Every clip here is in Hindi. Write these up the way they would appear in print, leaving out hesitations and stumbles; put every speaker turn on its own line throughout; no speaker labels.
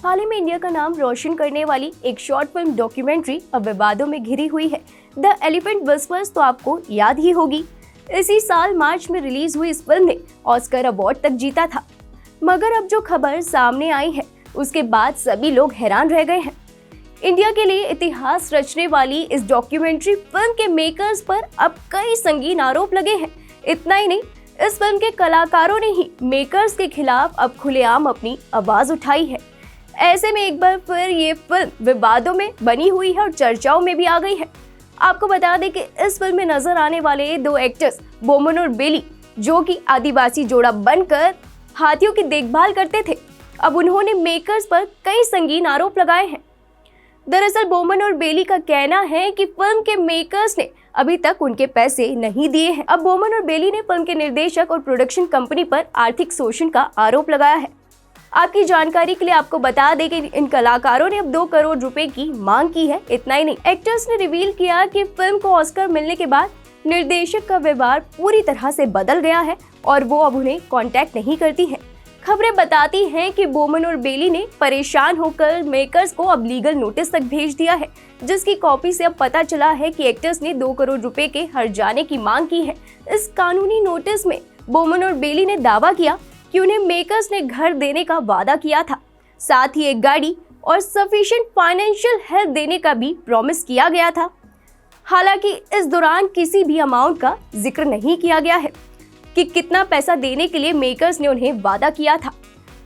हाल ही में इंडिया का नाम रोशन करने वाली एक शॉर्ट फिल्म डॉक्यूमेंट्री अब विवादों में घिरी हुई है। द एलिफेंट विस्पर्स तो आपको याद ही होगी। इसी साल मार्च में रिलीज हुई इस फिल्म ने ऑस्कर अवार्ड तक जीता था, मगर अब जो खबर सामने आई है उसके बाद सभी लोग हैरान रह गए हैं। इंडिया के लिए इतिहास रचने वाली इस डॉक्यूमेंट्री फिल्म के मेकर्स पर अब कई संगीन आरोप लगे हैं। इतना ही नहीं, इस फिल्म के कलाकारों ने ही मेकर्स के खिलाफ अब खुलेआम अपनी आवाज उठाई है। ऐसे में एक बार फिर ये फिल्म विवादों में बनी हुई है और चर्चाओं में भी आ गई है। आपको बता दें कि इस फिल्म में नजर आने वाले दो एक्टर्स बोमन और बेली, जो कि आदिवासी जोड़ा बनकर हाथियों की देखभाल करते थे, अब उन्होंने मेकर्स पर कई संगीन आरोप लगाए हैं। दरअसल बोमन और बेली का कहना है कि फिल्म के मेकर्स ने अभी तक उनके पैसे नहीं दिए हैं। अब बोमन और बेली ने फिल्म के निर्देशक और प्रोडक्शन कंपनी पर आर्थिक शोषण का आरोप लगाया है। आपकी जानकारी के लिए आपको बता दें कि इन कलाकारों ने अब 2 करोड़ रुपए की मांग की है। इतना ही नहीं, एक्टर्स ने रिवील किया कि फिल्म को ऑस्कर मिलने के बाद निर्देशक का व्यवहार पूरी तरह से बदल गया है और वो अब उन्हें कांटेक्ट नहीं करती हैं। खबरें बताती हैं कि बोमन और बेली ने परेशान होकर मेकर्स को अब लीगल नोटिस तक भेज दिया है, जिसकी कॉपी से अब पता चला है कि एक्टर्स ने 2 करोड़ रुपए के हर्जाने की मांग की है। इस कानूनी नोटिस में बोमन और बेली ने दावा किया कि उन्हें मेकर्स ने घर देने का वादा किया था, साथ ही एक गाड़ी और सफिशिएंट फाइनेंशियल हेल्प देने का भी प्रॉमिस किया गया था। हालांकि इस दौरान किसी भी अमाउंट का जिक्र नहीं किया गया है कि कितना पैसा देने के लिए मेकर्स ने उन्हें वादा किया था।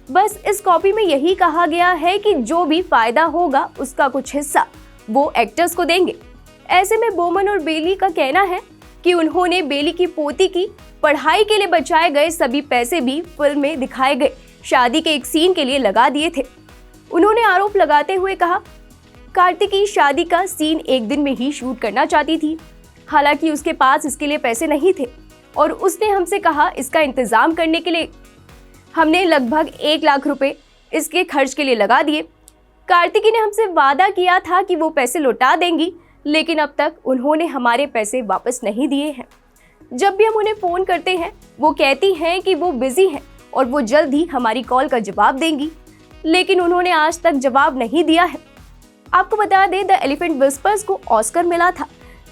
बस इस कॉपी में यही कहा गया है कि जो भी फायदा होगा उसका कुछ हिस्सा वो एक्टर्स को देंगे। ऐसे में बोमन और बेली का कहना है कि उन्होंने बेली की पोती की पढ़ाई के लिए बचाए गए सभी पैसे भी फिल्म में दिखाए गए शादी के एक सीन के लिए लगा दिए थे। उन्होंने आरोप लगाते हुए कहा, कार्तिकी शादी का सीन एक दिन में ही शूट करना चाहती थी, हालांकि उसके पास इसके लिए पैसे नहीं थे और उसने हमसे कहा इसका इंतजाम करने के लिए। हमने लगभग 1 लाख रुपए इसके खर्च के लिए लगा दिए। कार्तिकी ने हमसे वादा किया था कि वो पैसे लौटा देंगी, लेकिन अब तक उन्होंने हमारे पैसे वापस नहीं दिए हैं। जब भी हम उन्हें फ़ोन करते हैं वो कहती हैं कि वो बिजी हैं और वो जल्द ही हमारी कॉल का जवाब देंगी, लेकिन उन्होंने आज तक जवाब नहीं दिया है। आपको बता दें, द एलिफेंट विस्पर्स को ऑस्कर मिला था,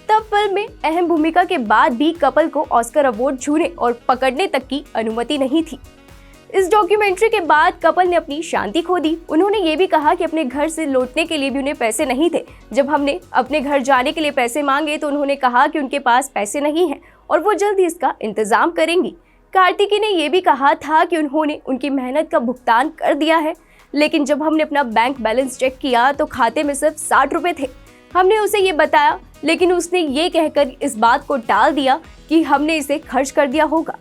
तब फिल्म में अहम भूमिका के बाद भी कपल को ऑस्कर अवार्ड छूने और पकड़ने तक की अनुमति नहीं थी। इस डॉक्यूमेंट्री के बाद कपल ने अपनी शांति खो दी। उन्होंने ये भी कहा कि अपने घर से लौटने के लिए भी उन्हें पैसे नहीं थे। जब हमने अपने घर जाने के लिए पैसे मांगे तो उन्होंने कहा कि उनके पास पैसे नहीं हैं और वो जल्द ही इसका इंतजाम करेंगी। कार्तिकी ने यह भी कहा था कि उन्होंने उनकी मेहनत का भुगतान कर दिया है, लेकिन जब हमने अपना बैंक बैलेंस चेक किया तो खाते में सिर्फ 60 रुपए थे। हमने उसे ये बताया, लेकिन उसने ये कहकर इस बात को टाल दिया कि हमने इसे खर्च कर दिया होगा।